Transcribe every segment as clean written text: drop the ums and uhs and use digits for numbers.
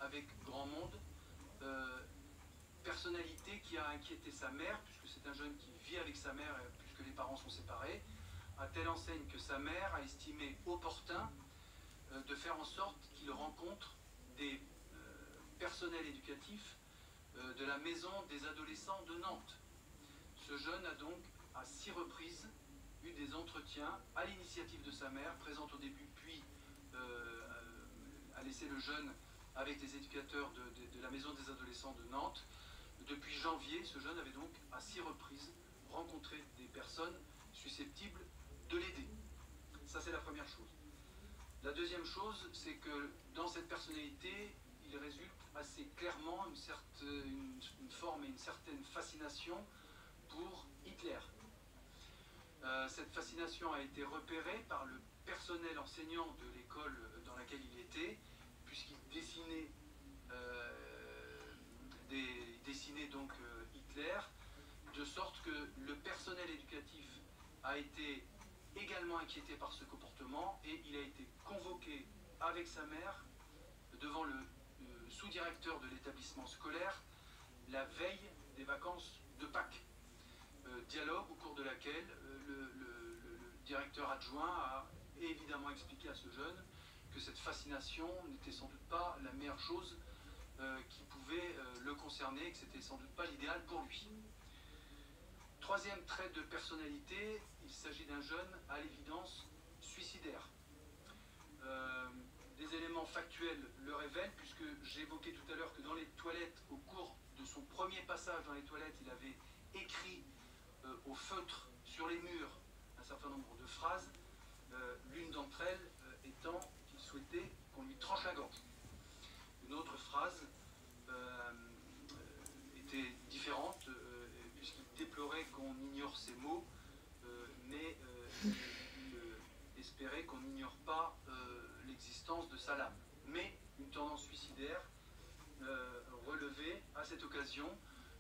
avec grand monde, personnalité qui a inquiété sa mère, puisque c'est un jeune qui vit avec sa mère, puisque les parents sont séparés, à telle enseigne que sa mère a estimé opportun de faire en sorte qu'il rencontre des personnels éducatifs de la maison des adolescents de Nantes. Ce jeune a donc à 6 reprises eu des entretiens à l'initiative de sa mère, présente au début, puis a laissé le jeune avec les éducateurs de la maison des adolescents de Nantes. Depuis janvier, ce jeune avait donc à 6 reprises rencontré des personnes susceptibles de l'aider. Ça, c'est la première chose. La deuxième chose, c'est que dans cette personnalité, il résulte assez clairement une forme et une certaine fascination pour Hitler. Cette fascination a été repérée par le personnel enseignant de l'école dans laquelle il était, puisqu'il dessinait donc Hitler, de sorte que le personnel éducatif a été également inquiété par ce comportement et il a été convoqué avec sa mère devant le sous-directeur de l'établissement scolaire la veille des vacances de Pâques. Dialogue au cours de laquelle le directeur adjoint a évidemment expliqué à ce jeune que cette fascination n'était sans doute pas la meilleure chose qui pouvait le concerner, que c'était sans doute pas l'idéal pour lui. Troisième trait de personnalité, il s'agit d'un jeune à l'évidence suicidaire. Des éléments factuels le révèlent, puisque j'évoquais tout à l'heure que dans les toilettes, au cours de son premier passage dans les toilettes, il avait écrit au feutre sur les murs un certain nombre de phrases, l'une d'entre elles étant qu'il souhaitait qu'on lui tranche la gorge. Une autre phrase était différente, puisqu'il déplorait qu'on ignore ses mots, mais il espérait qu'on n'ignore pas l'existence de sa lame. Mais une tendance suicidaire relevée à cette occasion,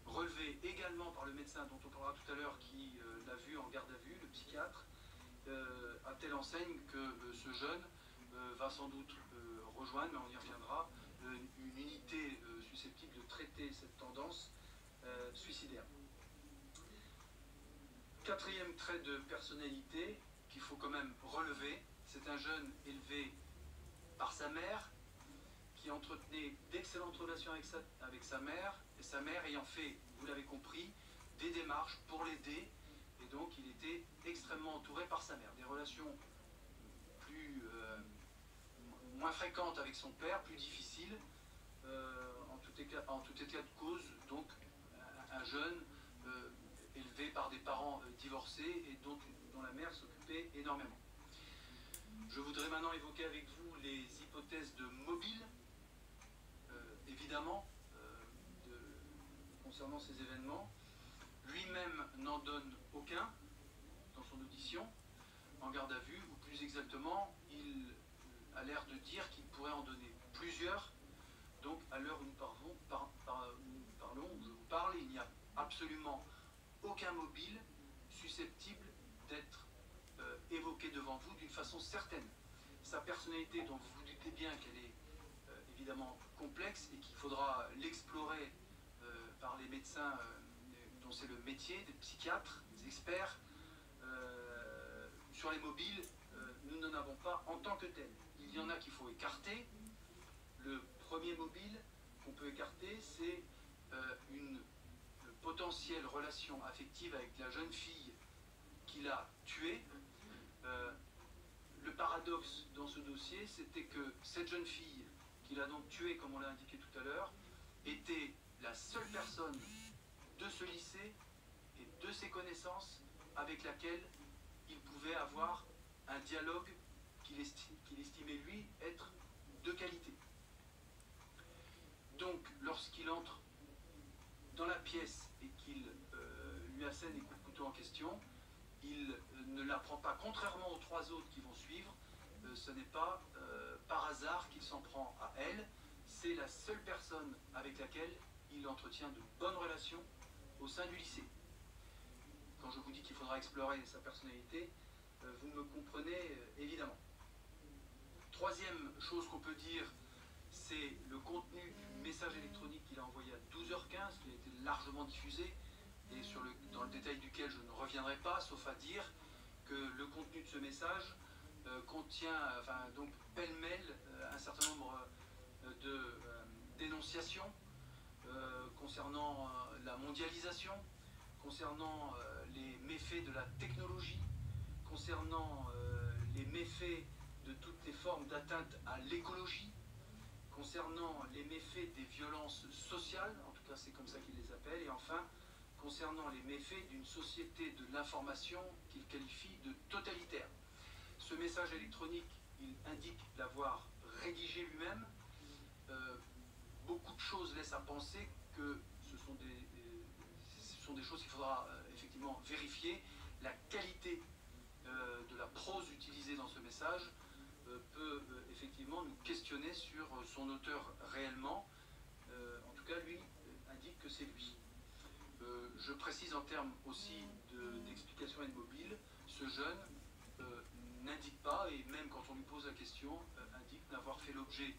relevée également par le médecin dont on parlera tout à l'heure, qui l'a vu en garde à vue, le psychiatre, à telle enseigne que ce jeune va sans doute rejoindre, mais on y reviendra, une unité susceptible de traiter cette tendance suicidaire. Quatrième trait de personnalité qu'il faut quand même relever, c'est un jeune élevé par sa mère, qui entretenait d'excellentes relations avec sa mère, et sa mère ayant fait, vous l'avez compris, des démarches pour l'aider, et donc il était extrêmement entouré par sa mère. Des relations moins fréquentes avec son père, plus difficiles, en tout état de cause, donc un jeune élevé par des parents divorcés et dont la mère s'occupait énormément. Je voudrais maintenant évoquer avec vous les hypothèses de mobile, évidemment, concernant ces événements. Lui-même n'en donne aucun dans son audition, en garde à vue, ou plus exactement, il a l'air de dire qu'il pourrait en donner plusieurs. Donc, à l'heure où nous parlons, où je vous parle, il n'y a absolument aucun mobile susceptible d'être évoqué devant vous d'une façon certaine. Sa personnalité, dont vous vous doutez bien qu'elle est évidemment complexe et qu'il faudra l'explorer par les médecins dont c'est le métier, des psychiatres, des experts, sur les mobiles, nous n'en avons pas en tant que tel. Il y en a qu'il faut écarter. Le premier mobile qu'on peut écarter, c'est une potentielle relation affective avec la jeune fille qu'il a tuée. Le paradoxe dans ce dossier, c'était que cette jeune fille qu'il a donc tuée, comme on l'a indiqué tout à l'heure, était la seule personne de ce lycée et de ses connaissances avec laquelle il pouvait avoir un dialogue qu'il estimait lui être de qualité. Donc, lorsqu'il entre dans la pièce et qu'il lui assène les coups de couteau en question, il ne la prend pas, contrairement aux 3 autres qui vont suivre. Ce n'est pas par hasard qu'il s'en prend à elle. C'est la seule personne avec laquelle il entretient de bonnes relations au sein du lycée. Quand je vous dis qu'il faudra explorer sa personnalité, vous me comprenez évidemment. Troisième chose qu'on peut dire, c'est le contenu largement diffusé et dans le détail duquel je ne reviendrai pas, sauf à dire que le contenu de ce message contient, donc pêle-mêle, un certain nombre de dénonciations concernant la mondialisation, concernant les méfaits de la technologie, concernant les méfaits de toutes les formes d'atteinte à l'écologie, concernant les méfaits des violences sociales, en tout cas c'est comme ça qu'ils les appellent, et enfin concernant les méfaits d'une société de l'information qu'ils qualifient de totalitaire. Ce message électronique, il indique l'avoir rédigé lui-même. Beaucoup de choses laissent à penser que ce sont des choses qu'il faudra effectivement vérifier. La qualité de la prose utilisée dans ce message peut effectivement nous questionner sur son auteur réellement. En tout cas, lui indique que c'est lui. Je précise en termes aussi d'explication et de mobile, ce jeune n'indique pas, et même quand on lui pose la question, indique n'avoir fait l'objet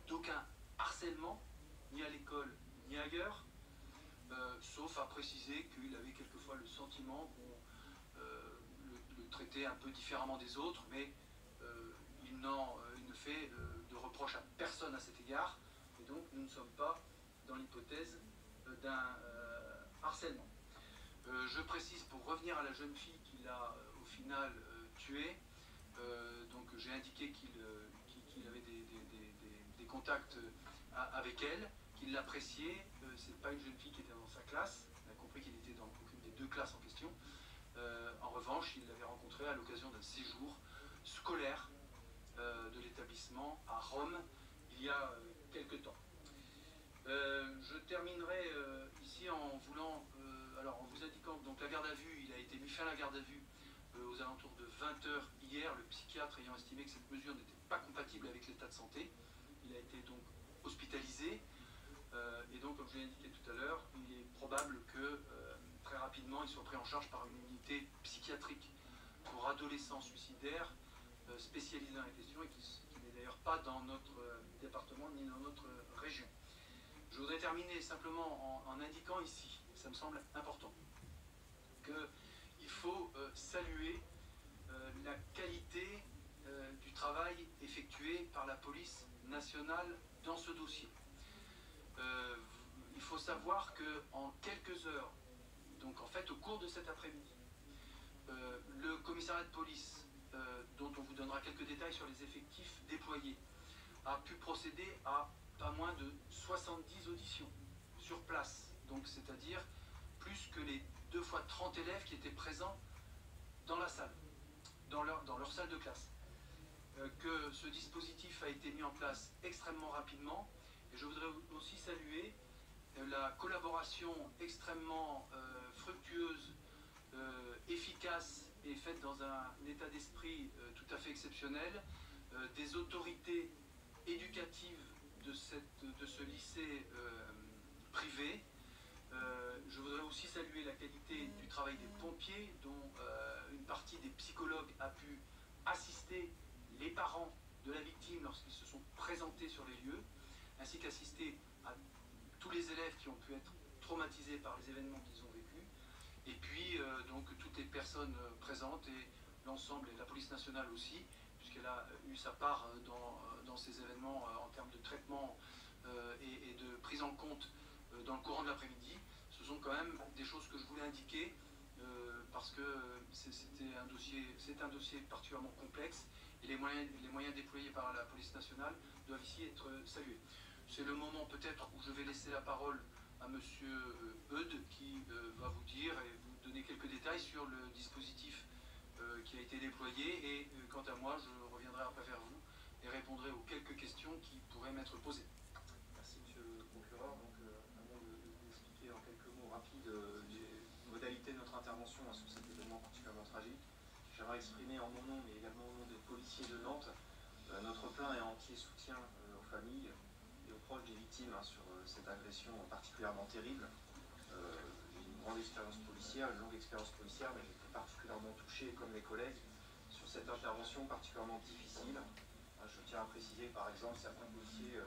d'aucun harcèlement, ni à l'école, ni ailleurs, sauf à préciser qu'il avait quelquefois le sentiment qu'on le traitait un peu différemment des autres, mais il ne fait de reproche à personne à cet égard, et donc nous ne sommes pas dans l'hypothèse d'un harcèlement. Je précise, pour revenir à la jeune fille qu'il a au final tuée, donc j'ai indiqué qu'il avait des contacts avec elle, qu'il l'appréciait. C'est pas une jeune fille qui était dans sa classe, on a compris qu'il était dans aucune des deux classes en question. En revanche, il l'avait rencontrée à l'occasion d'un séjour scolaire de l'établissement à Rome il y a quelque temps. Je terminerai ici en vous indiquant que donc la garde à vue, il a été mis fin à la garde à vue aux alentours de 20h hier, le psychiatre ayant estimé que cette mesure n'était pas compatible avec l'état de santé. Il a été donc hospitalisé et donc, comme je l'ai indiqué tout à l'heure, il est probable que très rapidement il soit pris en charge par une unité psychiatrique pour adolescents suicidaires spécialisée dans la question et qui n'est d'ailleurs pas dans notre département ni dans notre région. Je voudrais terminer simplement en indiquant ici, ça me semble important, qu'il faut saluer la qualité du travail effectué par la police nationale dans ce dossier. Il faut savoir qu'en quelques heures, donc en fait au cours de cet après-midi, le commissariat de police, dont on vous donnera quelques détails sur les effectifs déployés, a pu procéder à pas moins de 70 auditions sur place, donc c'est-à-dire plus que les 2 fois 30 élèves qui étaient présents dans la salle, dans leur salle de classe. Que ce dispositif a été mis en place extrêmement rapidement, et je voudrais aussi saluer la collaboration extrêmement fructueuse, efficace et faite dans un état d'esprit tout à fait exceptionnel des autorités éducatives de ce lycée privé. Je voudrais aussi saluer la qualité du travail des pompiers, dont une partie des psychologues a pu assister les parents de la victime lorsqu'ils se sont présentés sur les lieux, ainsi qu'assister à tous les élèves qui ont pu être traumatisés par les événements qu'ils ont vécus, et puis donc toutes les personnes présentes et l'ensemble, et la police nationale aussi, puisqu'elle a eu sa part dans ces événements en termes de traitement et de prise en compte dans le courant de l'après-midi. Ce sont quand même des choses que je voulais indiquer parce que c'est un dossier particulièrement complexe et les moyens déployés par la police nationale doivent ici être salués. C'est le moment peut-être où je vais laisser la parole à monsieur Eudes qui va vous dire et vous donner quelques détails sur le dispositif qui a été déployé et quant à moi je reviendrai après vers vous et répondrai aux quelques questions qui pourraient m'être posées. Merci monsieur le procureur. Donc avant d'expliquer en quelques mots rapides les modalités de notre intervention sur cet événement particulièrement tragique, j'aimerais exprimer en mon nom mais également au nom des policiers de Nantes notre plein et entier soutien aux familles et aux proches des victimes sur cette agression particulièrement terrible. J'ai une grande expérience policière, une longue expérience policière, mais j'ai été particulièrement touché, comme mes collègues, sur cette intervention particulièrement difficile. Je tiens à préciser, par exemple, certains policiers